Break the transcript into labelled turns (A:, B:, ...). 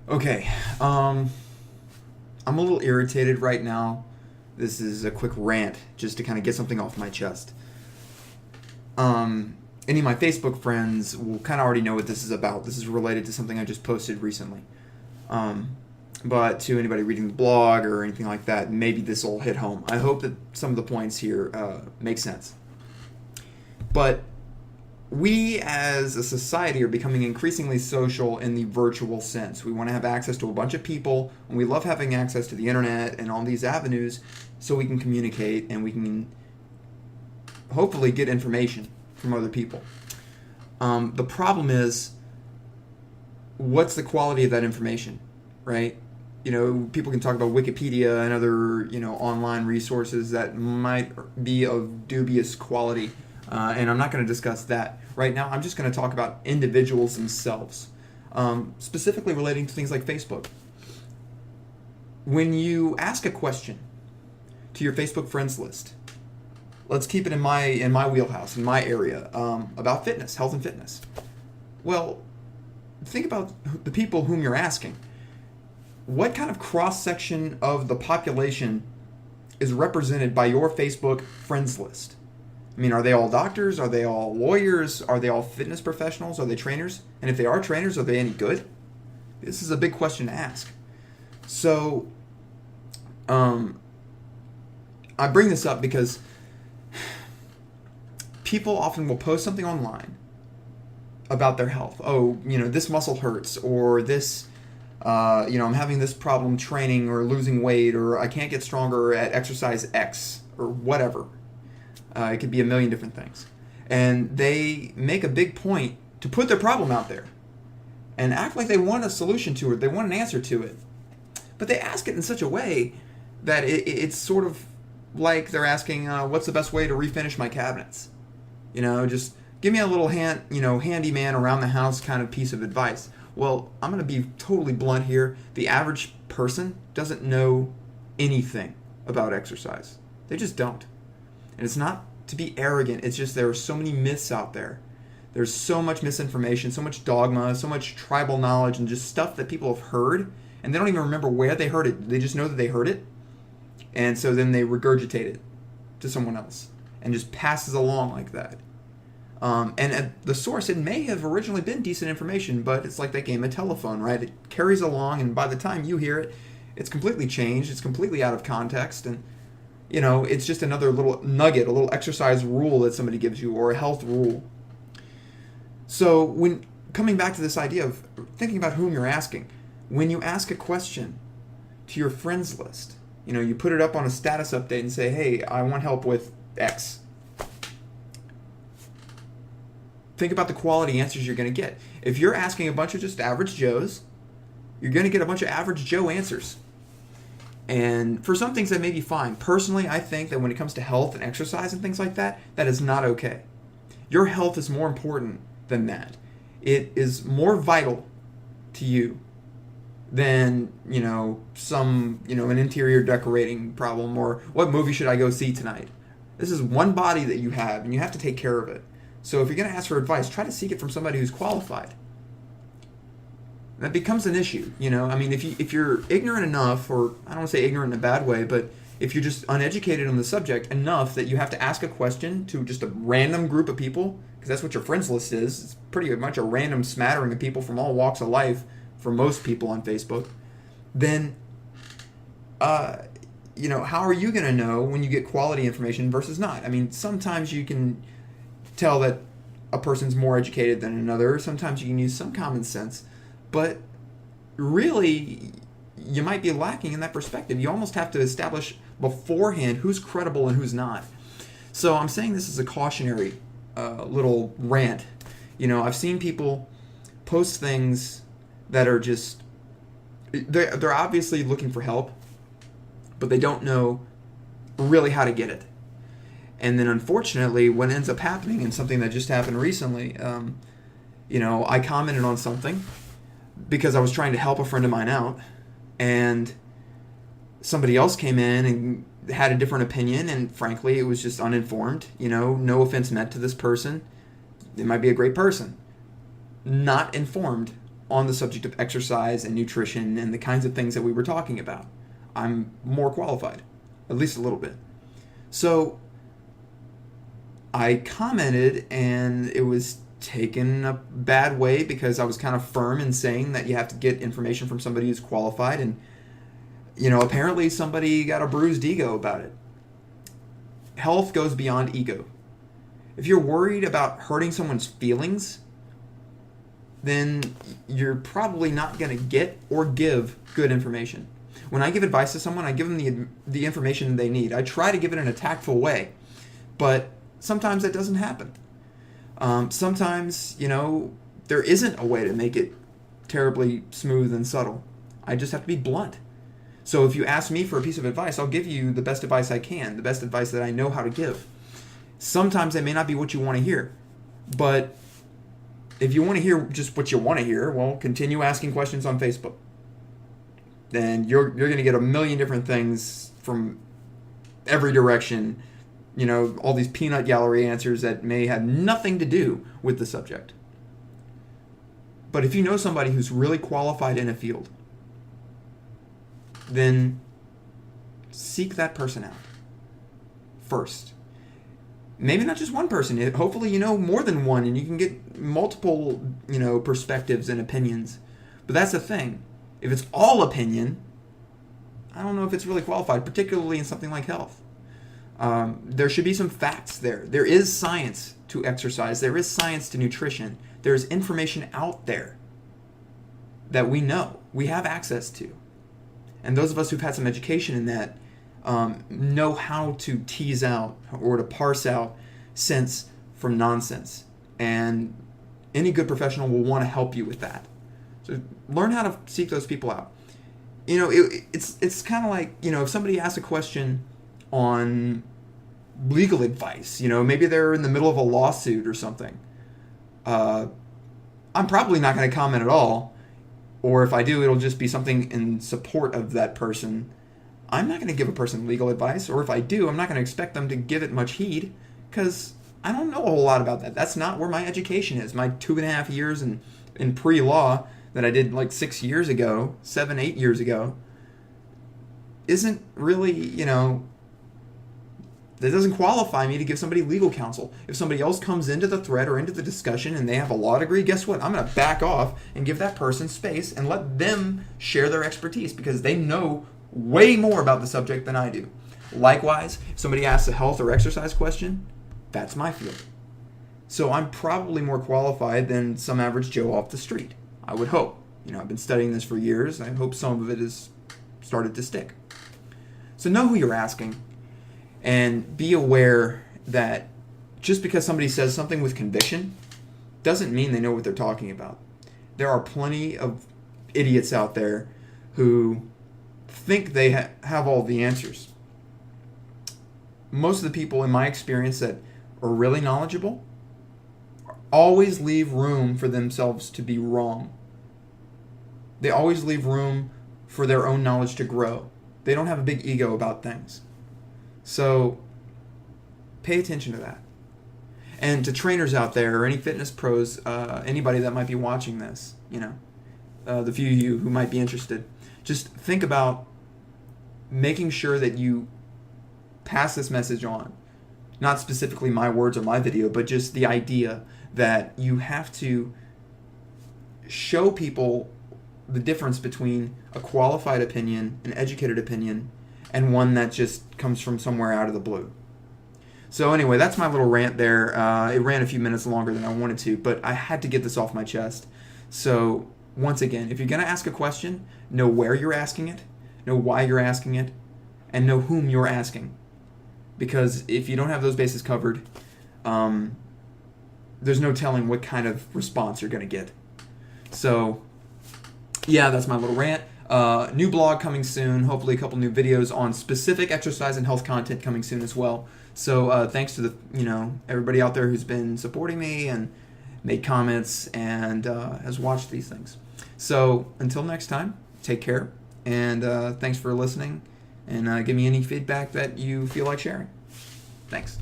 A: Okay, I'm a little irritated right now. This is a quick rant just to kind of get something off my chest. Any of my Facebook friends will kind of already know what this is about. This is related to something I just posted recently. Um, but to anybody reading the blog or anything like that, maybe this will hit home. I hope that some of the points here make sense. But we as a society are becoming increasingly social in the virtual sense. We want to have access to a bunch of people, and we love having access to the internet and all these avenues so we can communicate and we can hopefully get information from other people. The problem is, what's the quality of that information, right? You know, people can talk about Wikipedia and other, online resources that might be of dubious quality. And I'm not going to discuss that right now. I'm just going to talk about individuals themselves, specifically relating to things like Facebook. When you ask a question to your Facebook friends list, let's keep it in my wheelhouse, in my area, about fitness, health and fitness. Well, think about the people whom you're asking. What kind of cross-section of the population is represented by your Facebook friends list? I mean, are they all doctors? Are they all lawyers? Are they all fitness professionals? Are they trainers? And if they are trainers, are they any good? This is a big question to ask. So, I bring this up because people often will post something online about their health. Oh, this muscle hurts, or this, I'm having this problem training or losing weight, or I can't get stronger at exercise X, or whatever. It could be a million different things. And they make a big point to put their problem out there and act like they want a solution to it, they want an answer to it. But they ask it in such a way that it's sort of like they're asking, what's the best way to refinish my cabinets? Just give me a little handyman around the house kind of piece of advice. Well, I'm going to be totally blunt here. The average person doesn't know anything about exercise. They just don't. And it's not to be arrogant. It's just there are so many myths out there. There's so much misinformation, so much dogma, so much tribal knowledge, and just stuff that people have heard, and they don't even remember where they heard it. They just know that they heard it, and so then they regurgitate it to someone else, and just passes along like that. And at the source, it may have originally been decent information, but it's like that game of telephone, right? It carries along, and by the time you hear it, it's completely changed. It's completely out of context, and it's just another little nugget, a little exercise rule that somebody gives you, or a health rule. So when coming back to this idea of thinking about whom you're asking, when you ask a question to your friends list, you put it up on a status update and say, hey, I want help with X. Think about the quality answers you're going to get. If you're asking a bunch of just average Joes, you're going to get a bunch of average Joe answers. And for some things that may be fine. Personally, I think that when it comes to health and exercise and things like that, that is not okay. Your health is more important than that. It is more vital to you than, an interior decorating problem, or what movie should I go see tonight. This is one body that you have, and you have to take care of it. So if you're going to ask for advice, try to seek it from somebody who's qualified. That becomes an issue, I mean, if you're ignorant enough, or I don't want to say ignorant in a bad way, but if you're just uneducated on the subject enough that you have to ask a question to just a random group of people, because that's what your friends list is. It's pretty much a random smattering of people from all walks of life for most people on Facebook. Then, how are you going to know when you get quality information versus not? I mean, sometimes you can tell that a person's more educated than another. Sometimes you can use some common sense. But really, you might be lacking in that perspective. You almost have to establish beforehand who's credible and who's not. So I'm saying this as a cautionary little rant. I've seen people post things that are just, they're obviously looking for help, but they don't know really how to get it. And then unfortunately, what ends up happening, and something that just happened recently, I commented on something because I was trying to help a friend of mine out, and somebody else came in and had a different opinion, and frankly, it was just uninformed. No offense meant to this person. They might be a great person. Not informed on the subject of exercise and nutrition and the kinds of things that we were talking about. I'm more qualified, at least a little bit. So I commented, and it was taken a bad way because I was kind of firm in saying that you have to get information from somebody who's qualified, and apparently somebody got a bruised ego about it. Health goes beyond ego. If you're worried about hurting someone's feelings, then you're probably not going to get or give good information. When I give advice to someone, I give them the information they need. I try to give it in a tactful way, but sometimes that doesn't happen. Sometimes, there isn't a way to make it terribly smooth and subtle. I just have to be blunt. So if you ask me for a piece of advice, I'll give you the best advice I can, the best advice that I know how to give. Sometimes it may not be what you want to hear, but if you want to hear just what you want to hear, well, continue asking questions on Facebook. Then you're going to get a million different things from every direction, all these peanut gallery answers that may have nothing to do with the subject. But if you know somebody who's really qualified in a field, then seek that person out first. Maybe not just one person. Hopefully you know more than one, and you can get multiple, perspectives and opinions. But that's the thing. If it's all opinion, I don't know if it's really qualified, particularly in something like health. There should be some facts there. There is science to exercise. There is science to nutrition. There is information out there that we know, we have access to. And those of us who've had some education in that know how to tease out or to parse out sense from nonsense. And any good professional will want to help you with that. So learn how to seek those people out. It's kind of like, if somebody asks a question on legal advice, maybe they're in the middle of a lawsuit or something. I'm probably not going to comment at all. Or if I do, it'll just be something in support of that person. I'm not going to give a person legal advice, or if I do, I'm not going to expect them to give it much heed, because I don't know a whole lot about that. That's not where my education is. My 2.5 years in pre-law that I did like 7, 8 years ago, isn't really, that doesn't qualify me to give somebody legal counsel. If somebody else comes into the thread or into the discussion and they have a law degree, guess what? I'm going to back off and give that person space and let them share their expertise, because they know way more about the subject than I do. Likewise, if somebody asks a health or exercise question, that's my field. So I'm probably more qualified than some average Joe off the street, I would hope. I've been studying this for years. I hope some of it has started to stick. So know who you're asking. And be aware that just because somebody says something with conviction doesn't mean they know what they're talking about. There are plenty of idiots out there who think they have all the answers. Most of the people in my experience that are really knowledgeable always leave room for themselves to be wrong. They always leave room for their own knowledge to grow. They don't have a big ego about things. So pay attention to that. And to trainers out there, or any fitness pros, anybody that might be watching this, the few of you who might be interested, just think about making sure that you pass this message on. Not specifically my words or my video, but just the idea that you have to show people the difference between a qualified opinion, an educated opinion, and one that just comes from somewhere out of the blue. So anyway, that's my little rant there. It ran a few minutes longer than I wanted to, but I had to get this off my chest. So once again, if you're going to ask a question, know where you're asking it, know why you're asking it, and know whom you're asking. Because if you don't have those bases covered, there's no telling what kind of response you're going to get. So yeah, that's my little rant. New blog coming soon. Hopefully a couple new videos on specific exercise and health content coming soon as well. So thanks to everybody out there who's been supporting me and made comments and has watched these things. So until next time, take care, and thanks for listening, and give me any feedback that you feel like sharing. Thanks.